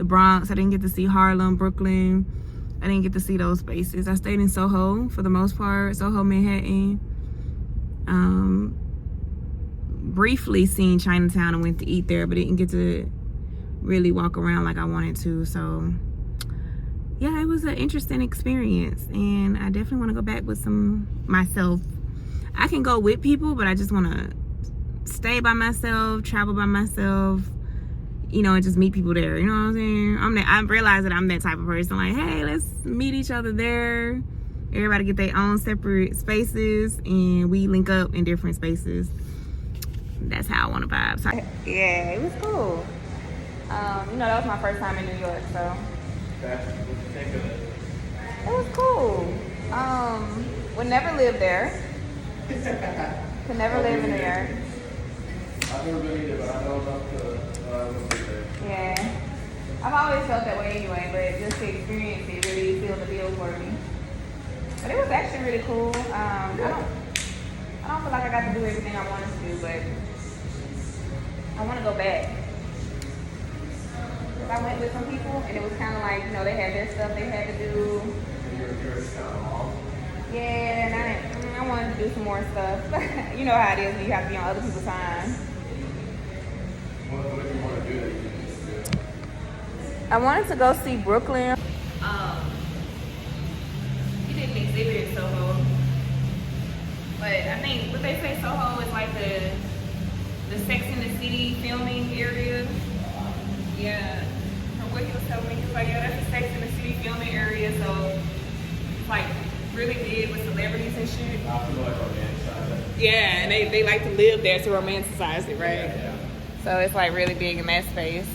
Bronx. I didn't get to see Harlem, Brooklyn. I didn't get to see those spaces. I stayed in Soho for the most part, Soho, Manhattan. Briefly seen Chinatown and went to eat there, but didn't get to really walk around like I wanted to. So yeah, it was an interesting experience, and I definitely want to go back with myself. I can go with people, but I just want to stay by myself, travel by myself, you know, and just meet people there. You know what I'm saying? I realize that I'm that type of person. Like, hey, let's meet each other there. Everybody get their own separate spaces, and we link up in different spaces. That's how I want to vibe. So, yeah, it was cool. You know, that was my first time in New York, so it was cool. Would never live there. Could never live in New York. I've never been either, but I know enough to live there. Yeah, I've always felt that way anyway, but just to experience it really sealed the deal for me. But it was actually really cool. I don't feel like I got to do everything I wanted to do, but I want to go back. I went with some people, and it was kind of like, you know, they had their stuff they had to do. Yeah, and I wanted to do some more stuff. You know how it is when you have to be on other people's time. What did you want to do that you didn't do? I wanted to go see Brooklyn. He did an exhibit in Soho. But I think what they say Soho is like the Sex and the City filming area. Yeah. From what he was telling me, he was like, yeah, that's the Sex and the City filming area, so it's like really big with celebrities and shit. I feel like romanticize it. Yeah, and they like to live there to romanticize it, right? Yeah. So it's like really big in that space.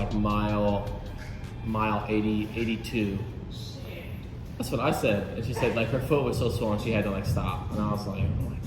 like mile 80, 82. That's what I said. And she said like her foot was so swollen she had to like stop. And I was like, oh my God.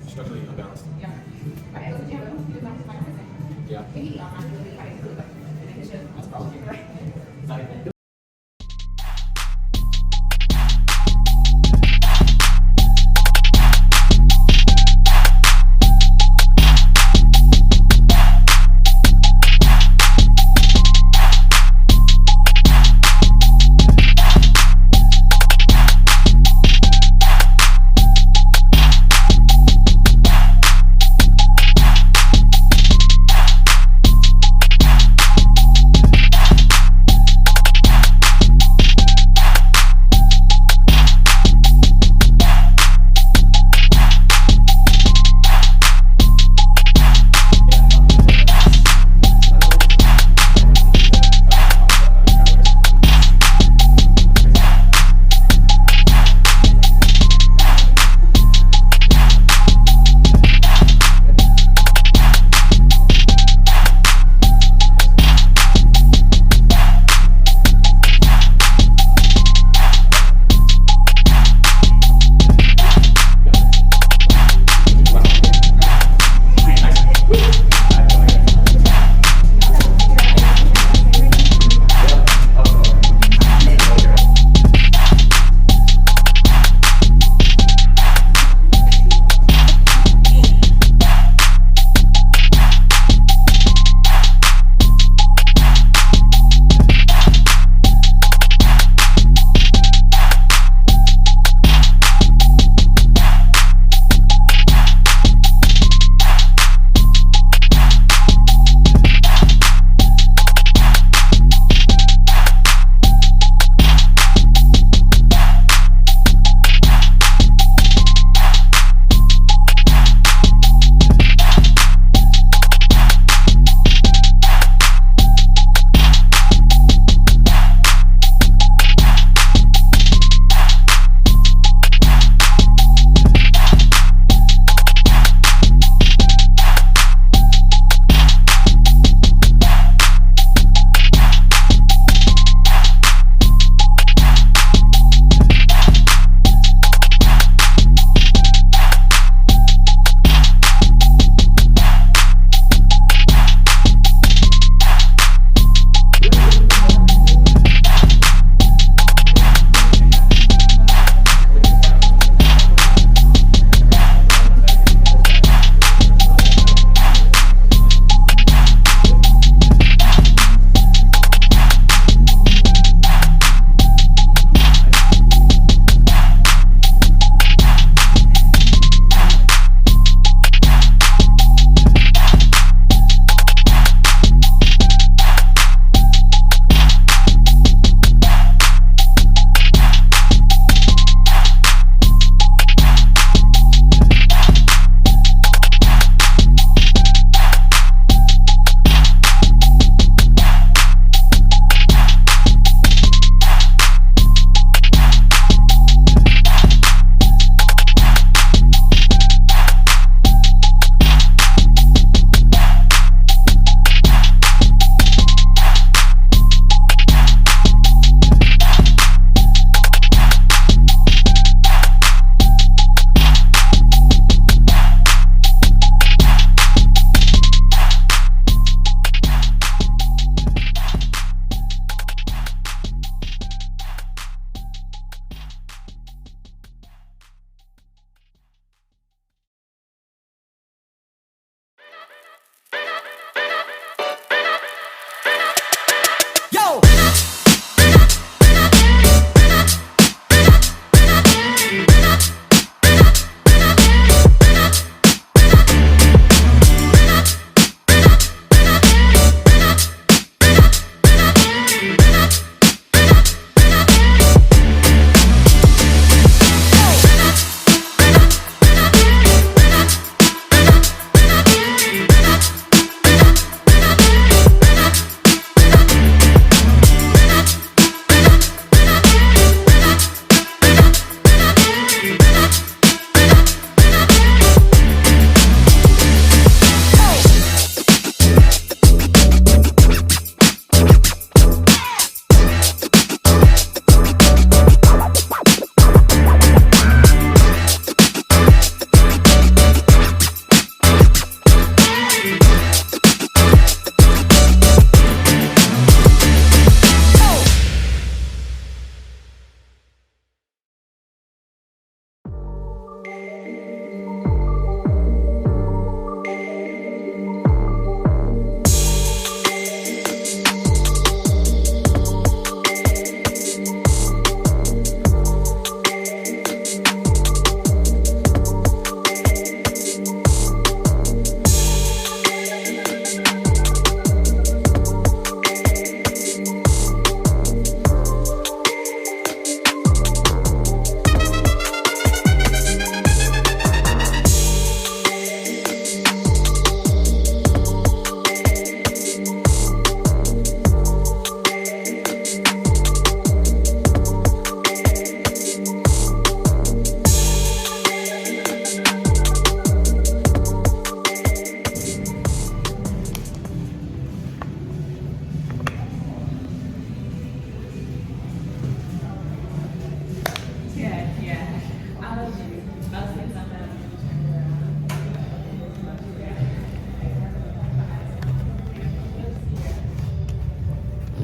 Structurally unbalanced. Yeah. That's probably right.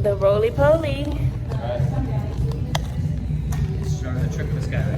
The roly-poly. Let's try the trick of this guy.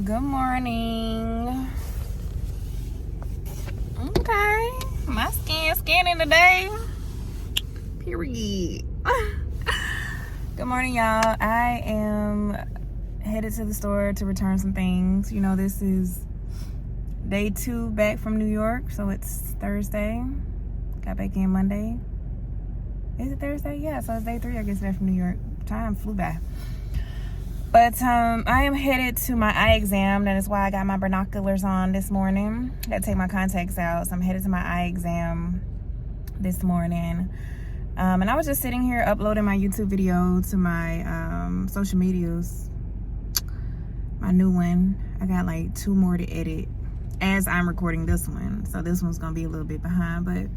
Good morning. Okay, my skinning today. Period. Good morning, y'all. I am headed to the store to return some things. You know, this is day 2 back from New York, so it's Thursday. Got back in Monday. Is it Thursday? Yeah, so it's day 3, I guess, back from New York. Time flew by. But I am headed to my eye exam. That is why I got my binoculars on this morning. I gotta take my contacts out, so I'm headed to my eye exam this morning. And I was just sitting here uploading my YouTube video to my social medias. My new one. I got like 2 more to edit as I'm recording this one. So this one's gonna be a little bit behind. But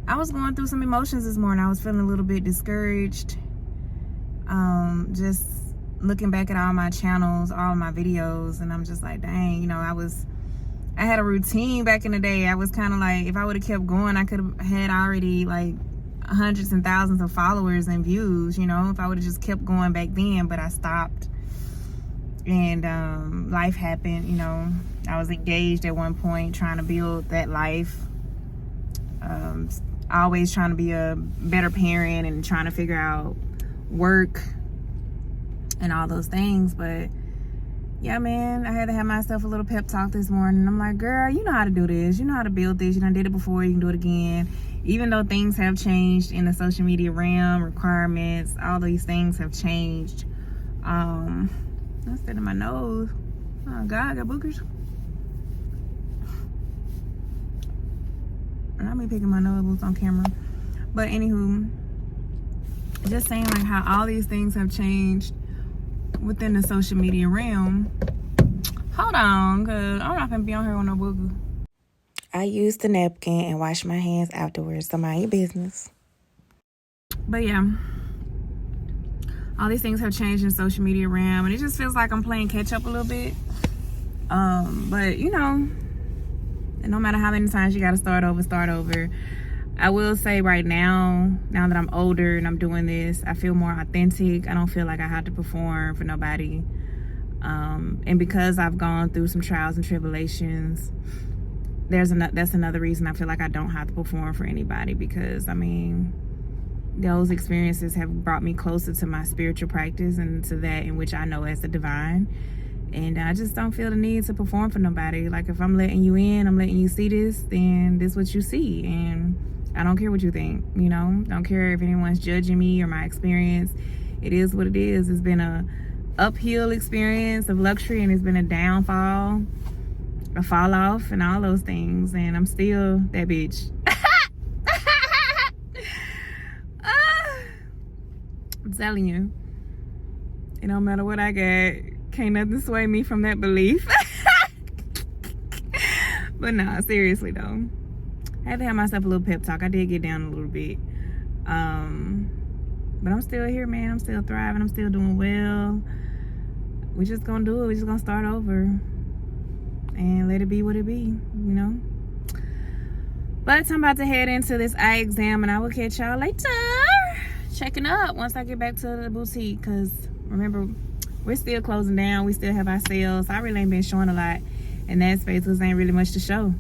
I was going through some emotions this morning. I was feeling a little bit discouraged. Just looking back at all my channels, all my videos, and I'm just like, dang, you know, I had a routine back in the day. I was kind of like, if I would have kept going, I could have had already like hundreds and thousands of followers and views, you know, if I would have just kept going back then. But I stopped, and life happened. You know, I was engaged at one point trying to build that life, always trying to be a better parent and trying to figure out work and all those things. But yeah, man, I had to have myself a little pep talk this morning. I'm like, girl, you know how to do this. You know how to build this. You done did it before. You can do it again. Even though things have changed in the social media realm, requirements, all these things have changed. That's in my nose. Oh God, I got boogers. And I'll be picking my nose on camera. But anywho, just saying like how all these things have changed within the social media realm. Hold on, cause I'm not gonna be on here on no booger. I used the napkin and washed my hands afterwards, so mind your business. But yeah, all these things have changed in social media realm, and it just feels like I'm playing catch up a little bit. But you know, no matter how many times you got to start over. I will say right now that I'm older and I'm doing this, I feel more authentic. I don't feel like I have to perform for nobody. And because I've gone through some trials and tribulations, that's another reason I feel like I don't have to perform for anybody, because I mean, those experiences have brought me closer to my spiritual practice and to that in which I know as the divine. And I just don't feel the need to perform for nobody. Like, if I'm letting you in, I'm letting you see this, then this is what you see. And I don't care what you think, you know? Don't care if anyone's judging me or my experience. It is what it is. It's been a uphill experience of luxury, and it's been a downfall, a fall off, and all those things. And I'm still that bitch. I'm telling you, it don't matter what I got. Can't nothing sway me from that belief. But nah, seriously though, I had to have myself a little pep talk. I did get down a little bit, but I'm still here, man. I'm still thriving. I'm still doing well. We just gonna do it. We just gonna start over and let it be what it be, you know. But I'm about to head into this eye exam, and I will catch y'all later. Checking up once I get back to the boutique, because remember, we're still closing down. We still have our sales. I really ain't been showing a lot in that space because there ain't really much to show.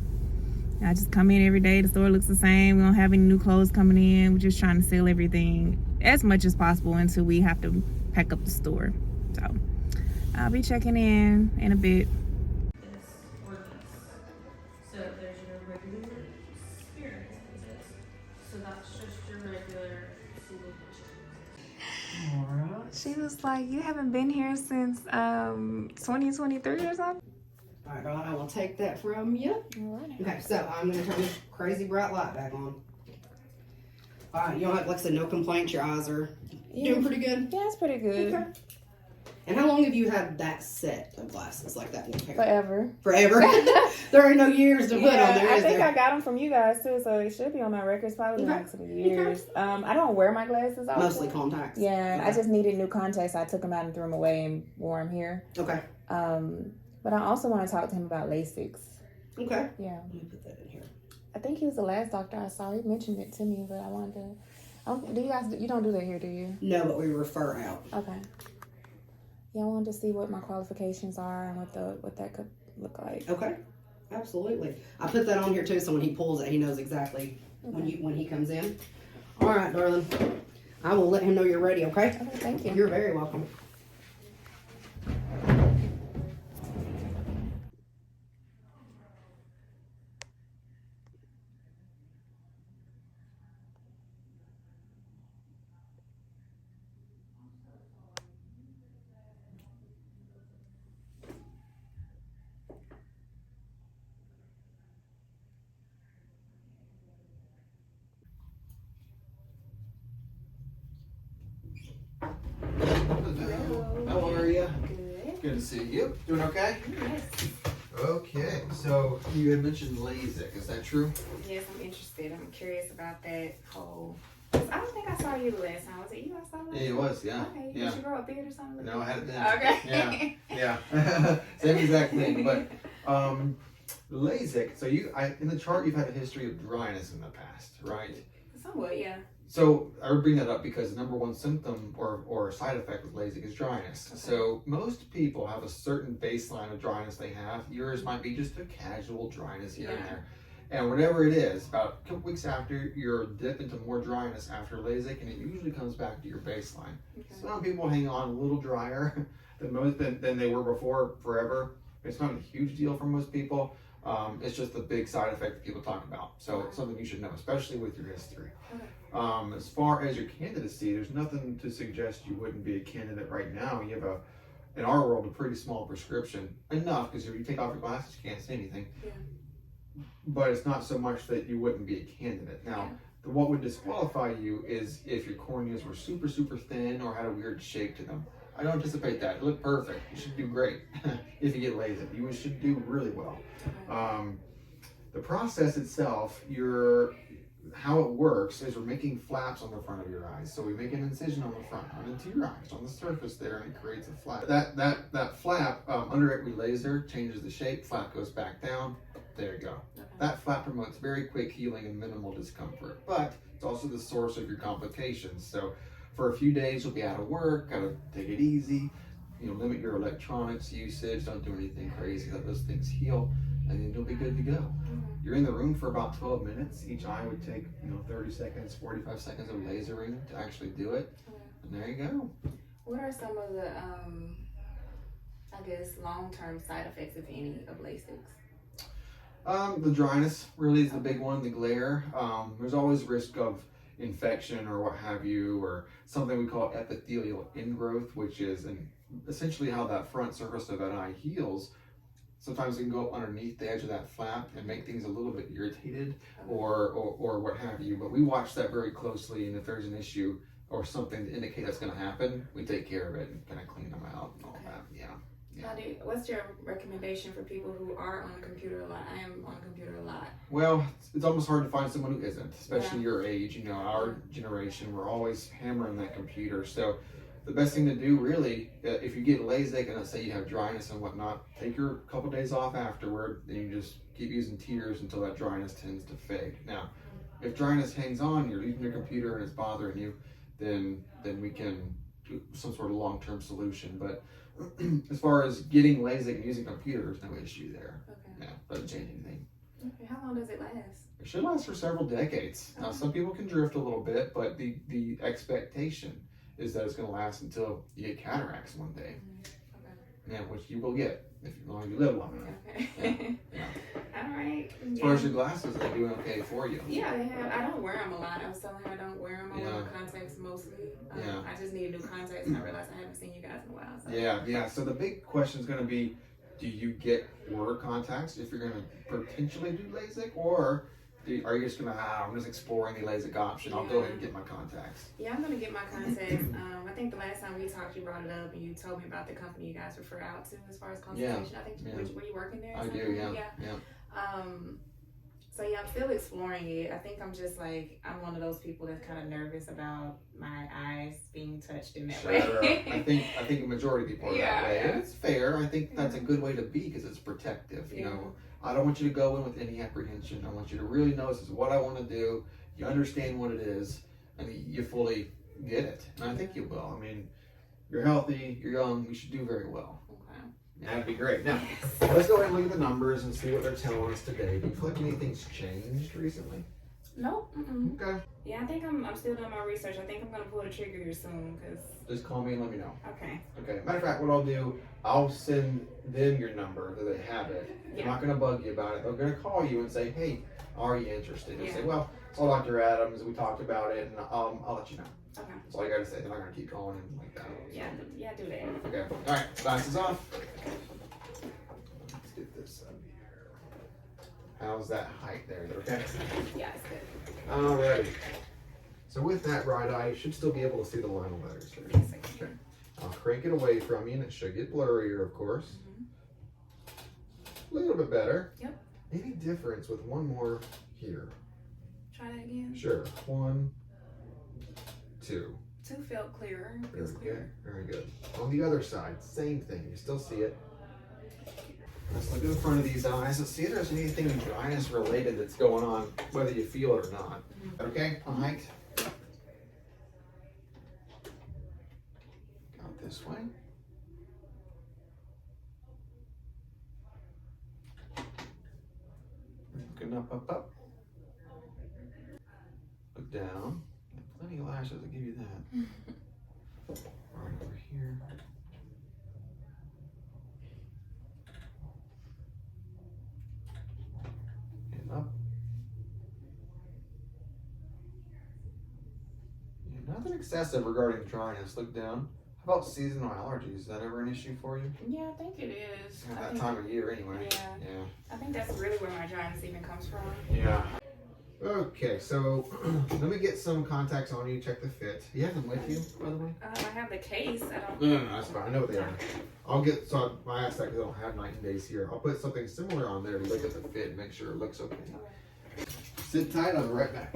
I just come in every day. The store looks the same. We don't have any new clothes coming in. We're just trying to sell everything as much as possible until we have to pack up the store. So I'll be checking in a bit. So there's your regular spirit visits. So that's just your regular single patient. She was like, you haven't been here since 2023 or something? All right, darling, I will take that from you. Okay, so I'm going to turn this crazy bright light back on. All right, you don't have, like I said, no complaints. Your eyes are doing pretty good? Yeah, it's pretty good. Okay. And how long have you had that set of glasses, like that one pair? Forever. Forever? There ain't no years to put on there, I is think there? I got them from you guys too, so it should be on my records. Probably been like some years. I don't wear my glasses often. Mostly contacts. Yeah, Okay. I just needed new contacts. I took them out and threw them away and wore them here. Okay. But I also want to talk to him about LASIK. Okay. Yeah. Let me put that in here. I think he was the last doctor I saw. He mentioned it to me, but I wanted to. Do you guys? You don't do that here, do you? No, but we refer out. Okay. Yeah, I wanted to see what my qualifications are and what that could look like. Okay. Absolutely. I put that on here too, so when he pulls it, he knows exactly when he comes in. All right, darling. I will let him know you're ready, okay? Okay, thank you. You're very welcome. How are you? Good to see you. Doing okay? Yes. Okay, so you had mentioned LASIK, is that true? Yes, I'm interested. I'm curious about that whole. I don't think I saw you the last time. Was it you I saw last time? Yeah, it was, yeah. Okay. Yeah. Did you grow a beard or something? No, I had it then. Okay. Yeah. Same exact thing, but LASIK, so in the chart you've had a history of dryness in the past, right? Somewhat, yeah. So I would bring that up because the number one symptom or side effect with LASIK is dryness. Okay. So most people have a certain baseline of dryness they have. Yours might be just a casual dryness here and there. And whatever it is, about a couple weeks after, you'll dip into more dryness after LASIK, and it usually comes back to your baseline. Okay. Some people hang on a little drier than they were before forever. It's not a huge deal for most people. It's just the big side effect that people talk about. So it's something you should know, especially with your history. Okay. As far as your candidacy, there's nothing to suggest you wouldn't be a candidate right now. You have in our world, a pretty small prescription. Enough, because if you take off your glasses, you can't see anything. Yeah. But it's not so much that you wouldn't be a candidate. Now, what would disqualify you is if your corneas were super, super thin or had a weird shape to them. I don't anticipate that. You look perfect. You should do great if you get LASIK. You should do really well. Okay. The process itself, you're how it works is we're making flaps on the front of your eyes. So we make an incision on the front, not into your eyes, on the surface there, and it creates a flap. That flap, under it we laser, changes the shape, flap goes back down, there you go. Okay. That flap promotes very quick healing and minimal discomfort, but it's also the source of your complications. So for a few days you'll be out of work, gotta take it easy, limit your electronics usage, don't do anything crazy, let those things heal, and then you'll be good to go. You're in the room for about 12 minutes. Each eye would take 30 seconds, 45 seconds of lasering to actually do it, and there you go. What are some of the, I guess, long-term side effects, if any, of LASIK? The dryness really is the big one, the glare. There's always risk of infection or what have you, or something we call epithelial ingrowth, which is essentially how that front surface of an eye heals. Sometimes it can go underneath the edge of that flap and make things a little bit irritated or what have you. But we watch that very closely, and if there's an issue or something to indicate that's going to happen, we take care of it and kind of clean them out and all that. Yeah. What's your recommendation for people who are on the computer a lot? I am on the computer a lot. Well, it's almost hard to find someone who isn't, especially your age. Our generation, we're always hammering that computer. So the best thing to do really, if you get LASIK and let's say you have dryness and whatnot, take your couple days off afterward, and you just keep using tears until that dryness tends to fade. Now, if dryness hangs on, you're leaving your computer and it's bothering you, then we can do some sort of long-term solution. But as far as getting LASIK and using computers, no issue there. Okay. Yeah, doesn't change anything. Okay. How long does it last? It should last for several decades. Now, some people can drift a little bit, but the expectation is that it's going to last until you get cataracts one day. Okay. Yeah, which you will get as long as you live long enough. Okay. Yeah. All right. As far as your glasses, they're doing okay for you. Yeah, they have. I don't wear them a lot. I was telling her I don't wear them. I wear Yeah. contacts mostly. Yeah. I just need new contacts, and I realized I haven't seen you guys in a while. So. Yeah. So the big question is going to be, do you get work contacts if you're going to potentially do LASIK, or are you just going to, I'm just exploring the LASIK option, I'll go ahead and get my contacts? Yeah, I'm going to get my contacts. I think the last time we talked, you brought it up and you told me about the company you guys refer out to as far as consultation. Yeah. I think, Yeah. were you working there? Or I something? do, yeah. So yeah, I'm still exploring it. I think I'm just like, I'm one of those people that's kind of nervous about my eyes being touched in that way. I think a majority of people are that way. And it's fair. I think that's a good way to be because it's protective. You know, I don't want you to go in with any apprehension. I want you to really know this is what I want to do. You understand what it is, and you fully get it. And I think you will. I mean, you're healthy, you're young, you should do very well. That'd be great. Now, let's go ahead and look at the numbers and see what they're telling us today. Do you feel like anything's changed recently? Nope. Okay. Yeah, I think I'm still doing my research. I think I'm gonna pull the trigger here soon, cause. Just call me and let me know. Okay. Okay. Matter of fact, what I'll do, I'll send them your number that they have it. Yeah. I'm not gonna bug you about it. They're gonna call you and say, "Hey, are you interested?" And Yeah. say, "Well, it's all Dr. Adams. We talked about it, and I'll let you know." Okay. That's all you gotta say. They're not gonna keep calling in like that. Yeah, do that. Okay. All right. Glasses off. Let's get this up here. How's that height there? Is it okay? Yeah, it's good. Alrighty. So with that right eye, you should still be able to see the line of letters there. Yes, I can. Okay. I'll crank it away from you, and it should get blurrier, of course. A little bit better. Yep. Any difference with one more here? Try that again. Sure. 1, 2. 2 felt clearer. Very Feels good. clearer. Very good. On the other side, same thing. You still see it. Let's look at the front of these eyes. Let's see if there's anything dryness related that's going on, whether you feel it or not. Okay, on height. Out this way. Looking up. Look down. Plenty of lashes to give you that. Right over here. And up. Yeah, nothing excessive regarding dryness. Look down. How about seasonal allergies? Is that ever an issue for you? Yeah, I think it is. At that time of year anyway. Yeah. I think that's really where my dryness even comes from. Yeah. Okay, so let me get some contacts on you, check the fit. You have them with you, by the way? I have the case. I don't. No, that's fine. I know what they are. So I asked that because I don't have 19 days here. I'll put something similar on there to look at the fit and make sure it looks okay. Sit tight, I'll be right back.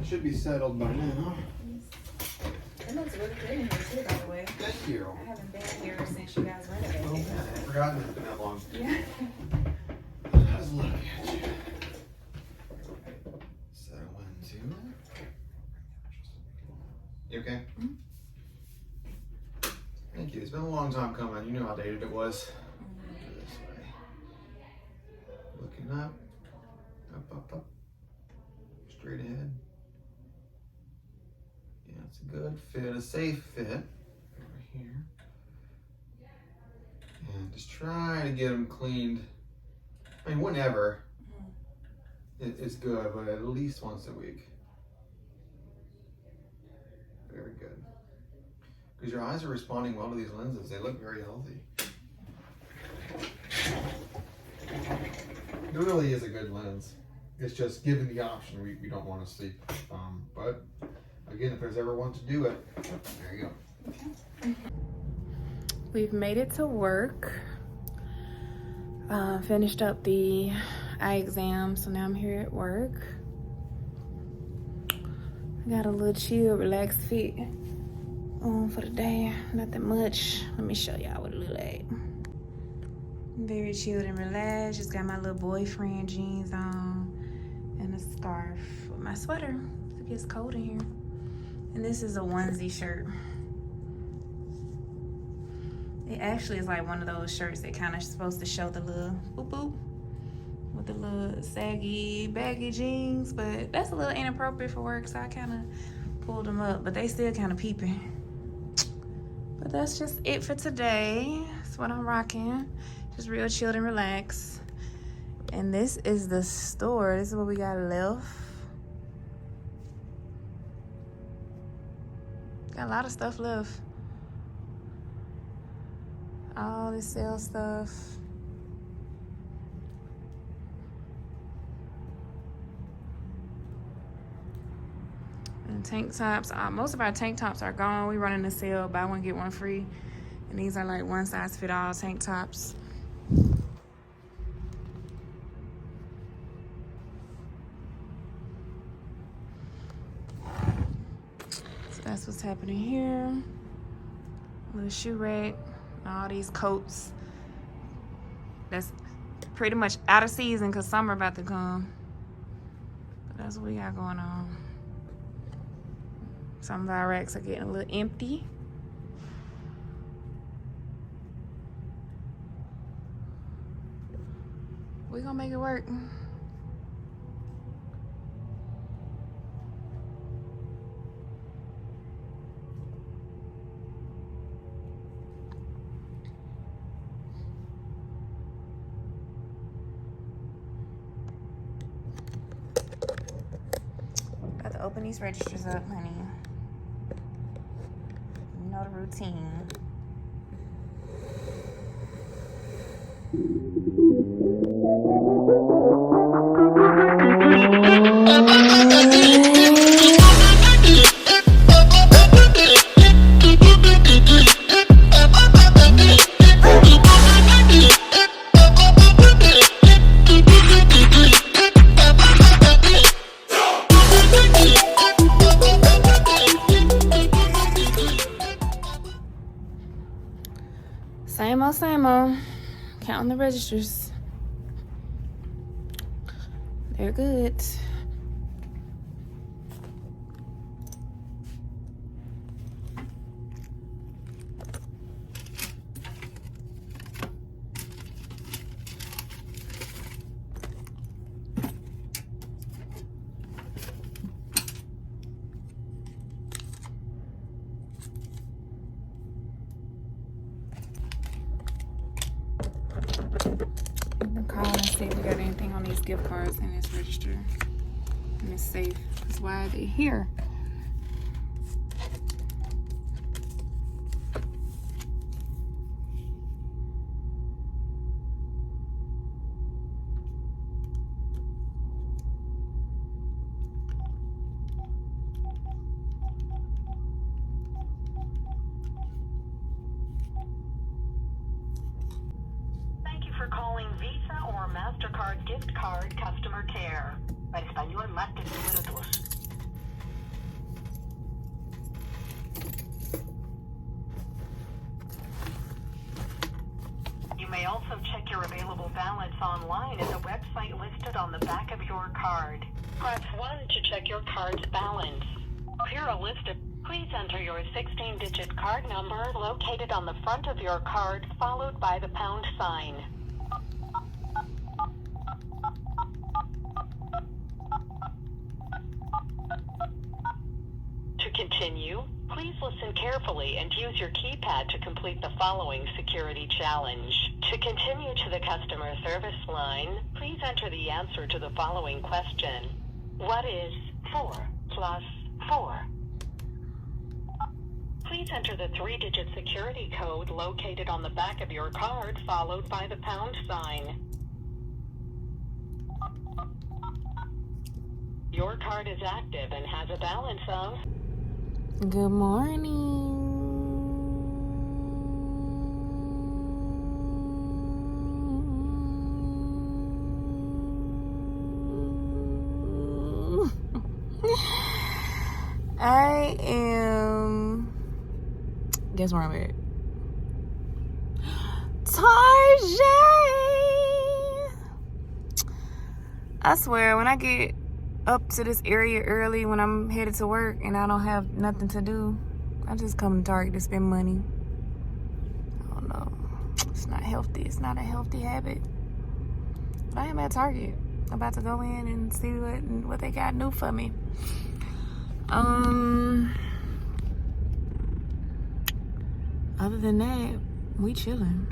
Should be settled by now. It looks really good in here too, by the way. Thank you. I haven't been here since you guys renovated. Oh man, I've forgotten it's been that long. Yeah. I was looking at you. Settle into. You okay? Thank you. It's been a long time coming. You knew how dated it was. This way. Looking up. Up. Straight ahead. Yeah, it's a good fit, a safe fit. Over here. And just try to get them cleaned. I mean, whenever. It's good, but at least once a week. Very good. Because your eyes are responding well to these lenses. They look very healthy. It really is a good lens. It's just given the option, we don't want to sleep. But again, if there's ever one to do it, there you go. We've made it to work. Finished up the eye exam, so now I'm here at work. I got a little chill, relaxed fit on for the day. Nothing much. Let me show y'all what it look like. Very chilled and relaxed. Just got my little boyfriend jeans on and a scarf with my sweater. It gets cold in here. And this is a onesie shirt. It actually is like one of those shirts that kind of supposed to show the little boop boop with the little saggy, baggy jeans, but that's a little inappropriate for work, so I kind of pulled them up, but they still kind of peeping. But that's just it for today. That's what I'm rocking. Just real chilled and relaxed. And this is the store. This is what we got left. Got a lot of stuff left. All this sale stuff. And tank tops. Most of our tank tops are gone. We running a sale, buy one get one free. And these are like one size fit all tank tops. So that's what's happening here. Little shoe rack. All these coats. That's pretty much out of season because summer about to come. But that's what we got going on. Some of our racks are getting a little empty. We're gonna make it work. Got to open these registers up, honey. You know the routine. Same old. Counting the registers. They're good. Call and see if we got anything on these gift cards in this register. And it's safe. That's why they're here. For calling Visa or MasterCard gift card customer care. Para español, marque el número 2. You may also check your available balance online at the website listed on the back of your card. Press 1 to check your card's balance. Here a list of... Please enter your 16-digit card number located on the front of your card, followed by the pound sign. To continue, please listen carefully and use your keypad to complete the following security challenge. To continue to the customer service line, please enter the answer to the following question. What is 4 plus 4? Please enter the 3-digit security code located on the back of your card, followed by the pound sign. Your card is active and has a balance of... Good morning. I am. Guess where I'm at? Target. I swear, when I get up to this area early, when I'm headed to work and I don't have nothing to do, I just come to Target to spend money. I don't know. It's not healthy. It's not a healthy habit. But I am at Target. I'm about to go in and see what they got new for me. Other than that, we chilling.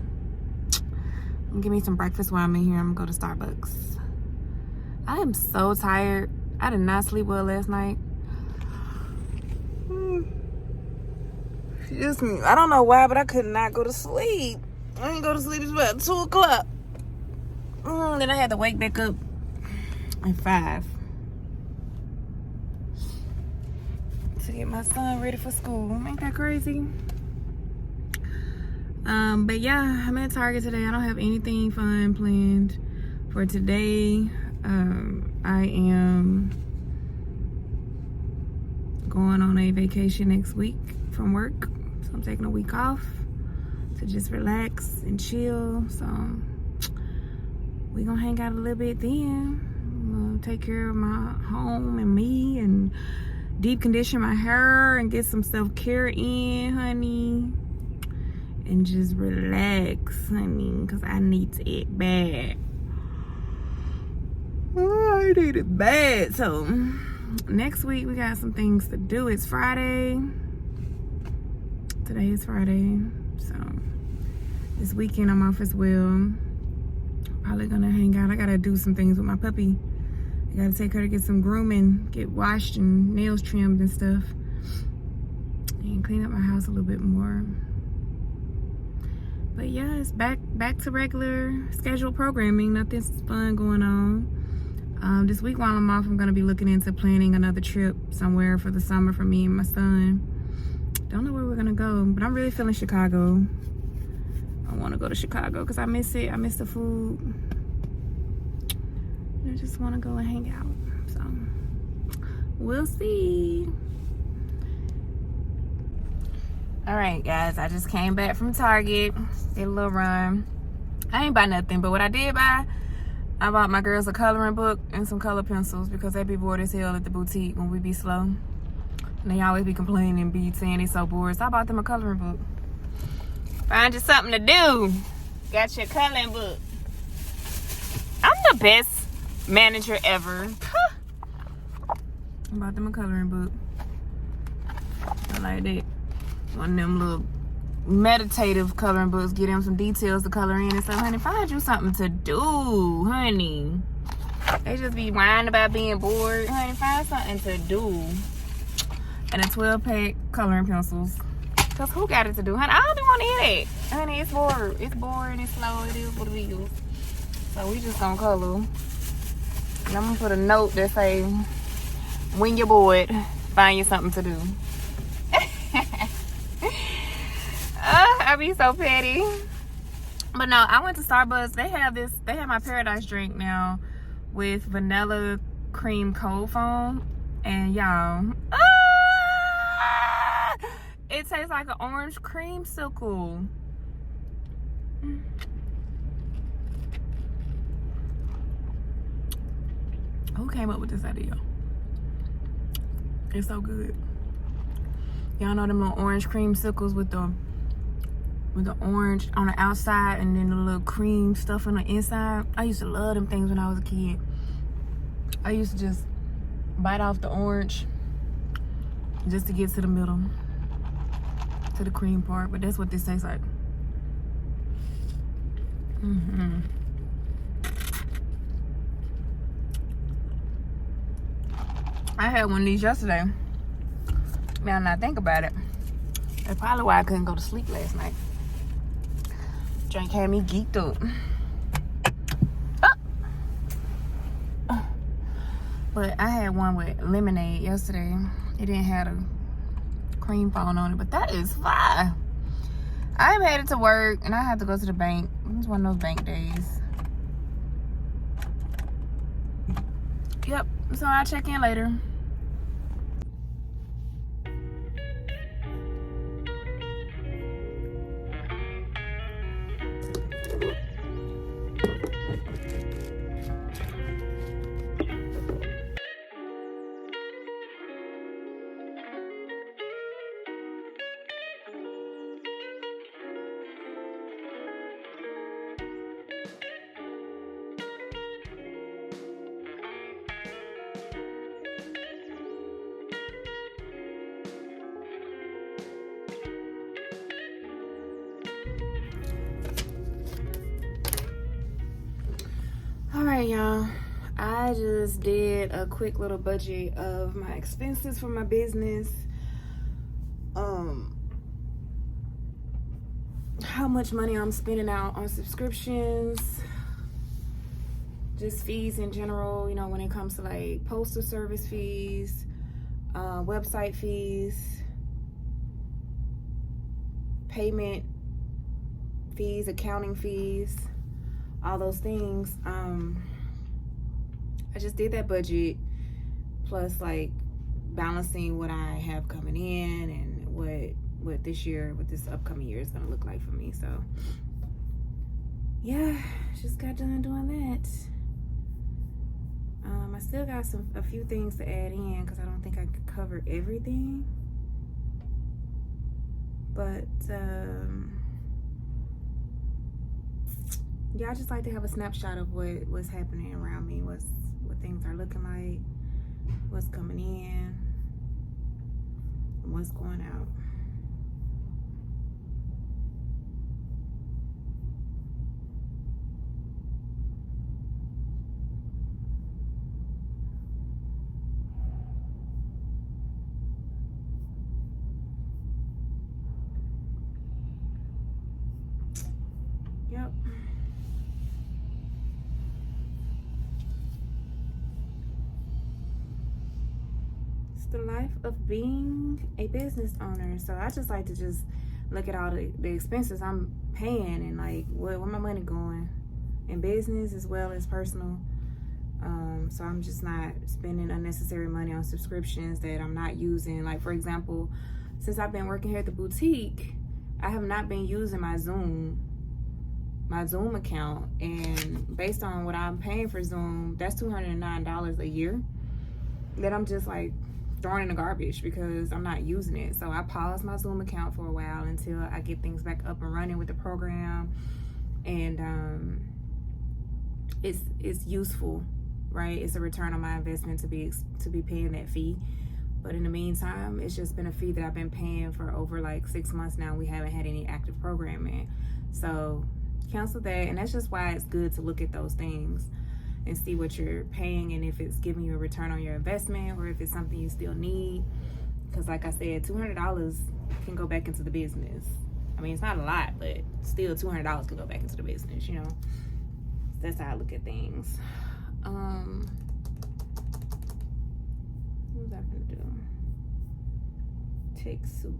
Give me some breakfast while I'm in here. I'm gonna go to Starbucks. I am so tired. I did not sleep well last night. Excuse me. I don't know why, but I could not go to sleep. I didn't go to sleep until about 2 o'clock. Then I had to wake back up at 5 to get my son ready for school. Ain't that crazy? But yeah, I'm at Target today. I don't have anything fun planned for today. I am going on a vacation next week from work. So I'm taking a week off to just relax and chill. So we gonna hang out a little bit then. I'm gonna take care of my home and me and deep condition my hair and get some self-care in, honey. And just relax, honey, because I need it bad. Oh, I need it bad. So next week we got some things to do. It's Friday. Today is Friday. So this weekend I'm off as well. Probably gonna hang out. I gotta do some things with my puppy. I gotta take her to get some grooming, get washed and nails trimmed and stuff. And clean up my house a little bit more. But yeah, it's back to regular scheduled programming. Nothing's fun going on. This week while I'm off, I'm gonna be looking into planning another trip somewhere for the summer for me and my son. Don't know where we're gonna go, but I'm really feeling Chicago. I wanna go to Chicago because I miss it. I miss the food. I just wanna go and hang out. So we'll see. All right, guys, I just came back from Target, did a little run. I ain't buy nothing, but what I did buy, I bought my girls a coloring book and some color pencils because they be bored as hell at the boutique when we be slow. And they always be complaining and be saying they so bored. So I bought them a coloring book. Find you something to do. Got your coloring book. I'm the best manager ever. I bought them a coloring book. I like that. One of them little meditative coloring books. Get them some details to color in and stuff. Honey, find you something to do, honey. They just be whining about being bored. Honey, find something to do. And a 12-pack coloring pencils. Because who got it to do? Honey, I don't want to hear that. Honey, it's bored. It's boring. It's slow. It is what it is. So we just gonna color. And I'm gonna put a note that say, when you're bored, find you something to do. I be so petty. But no, I went to Starbucks. They have my Paradise drink now with vanilla cream cold foam. And y'all, it tastes like an orange creamsicle. Who came up with this idea? It's so good. Y'all know them little orange creamsicles with the orange on the outside and then the little cream stuff on the inside. I used to love them things when I was a kid. I used to just bite off the orange just to get to the middle, to the cream part. But that's what this tastes like. I had one of these yesterday. Now I think about it. That's probably why I couldn't go to sleep last night. Drink had me geeked up. But I had one with lemonade yesterday. It didn't have a cream foam on it, but that is fine. I'm headed to work and I have to go to the bank. It's one of those bank days. Yep, so I'll check in later. All right, y'all. I just did a quick little budget of my expenses for my business. How much money I'm spending out on subscriptions, just fees in general, you know, when it comes to like postal service fees, website fees, payment fees, accounting fees, all those things. I just did that budget, plus like balancing what I have coming in and what this upcoming year is gonna look like for me. So yeah, just got done doing that. I still got a few things to add in because I don't think I could cover everything, but yeah, I just like to have a snapshot of what's happening around me, what things are looking like, what's coming in, and what's going out. Yep. It's the life of being a business owner. So I just like to just look at all the expenses I'm paying and like where my money going in business as well as personal. So I'm just not spending unnecessary money on subscriptions that I'm not using. Like, for example, since I've been working here at the boutique, I have not been using my Zoom account, and based on what I'm paying for Zoom, that's $209 a year that I'm just like throwing in the garbage because I'm not using it. So I paused my Zoom account for a while until I get things back up and running with the program, and it's useful, right? It's a return on my investment to be paying that fee. But in the meantime, it's just been a fee that I've been paying for over like 6 months now. We haven't had any active programming, so cancel that. And that's just why it's good to look at those things and see what you're paying and if it's giving you a return on your investment or if it's something you still need. Because like I said, $200 can go back into the business. I mean, it's not a lot, but still $200 can go back into the business, you know. That's how I look at things. What was I gonna do? Take soup.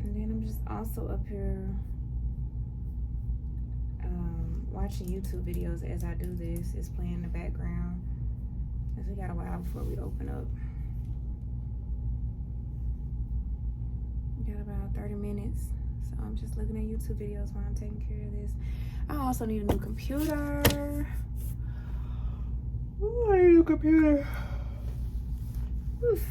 And then I'm just also up here watching YouTube videos as I do this. It's playing in the background because we got a while before we open up. We got about 30 minutes, so I'm just looking at YouTube videos while I'm taking care of this. I also need a new computer. Ooh, I need a new computer. Oof.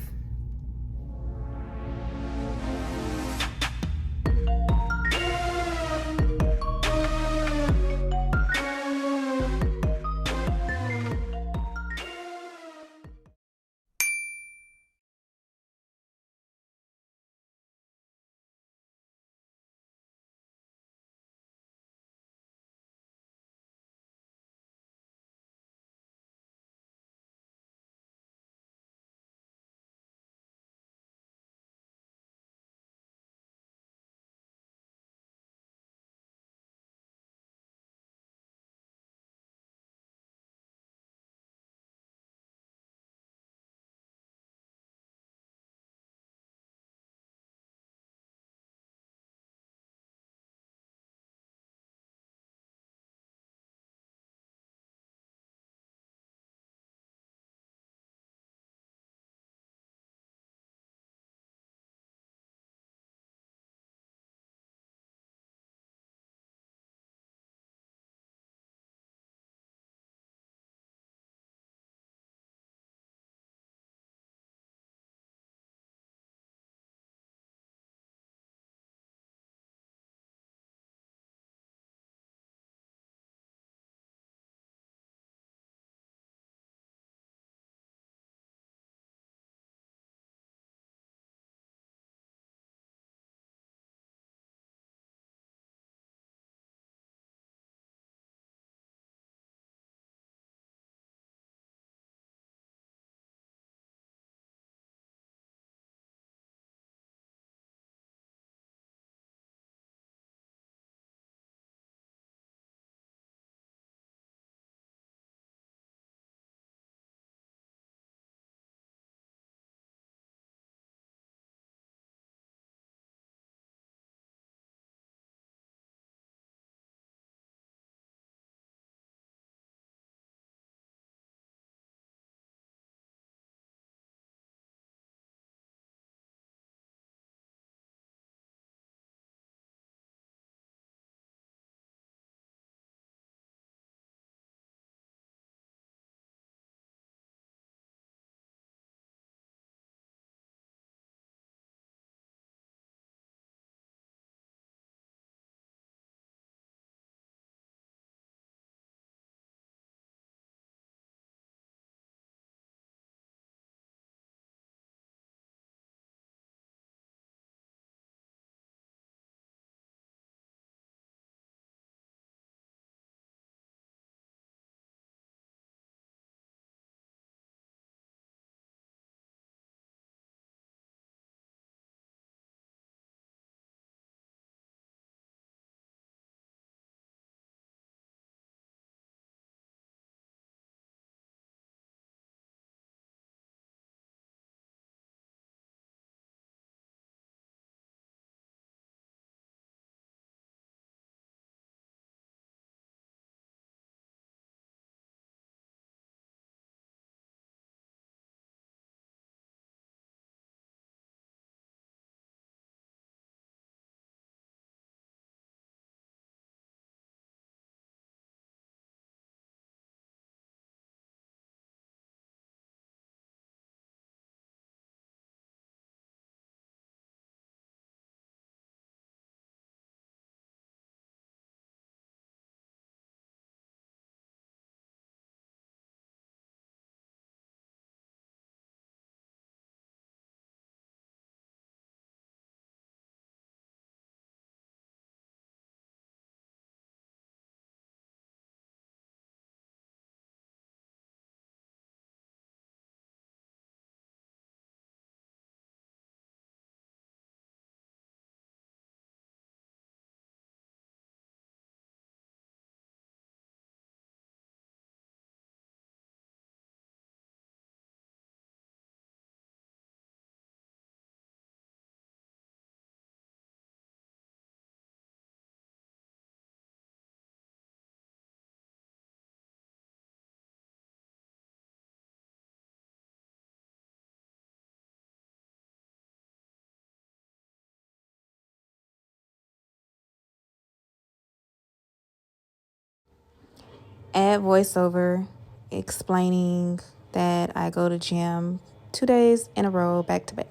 add voiceover explaining that I go to gym 2 days in a row back to back.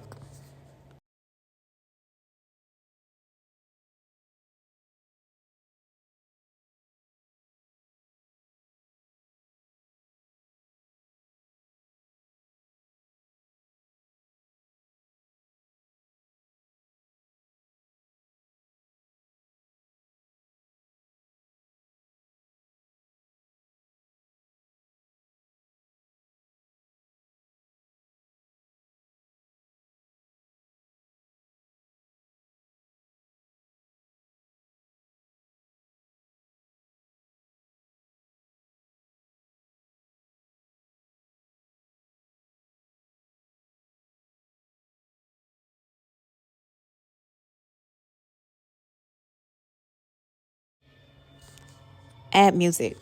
Add music.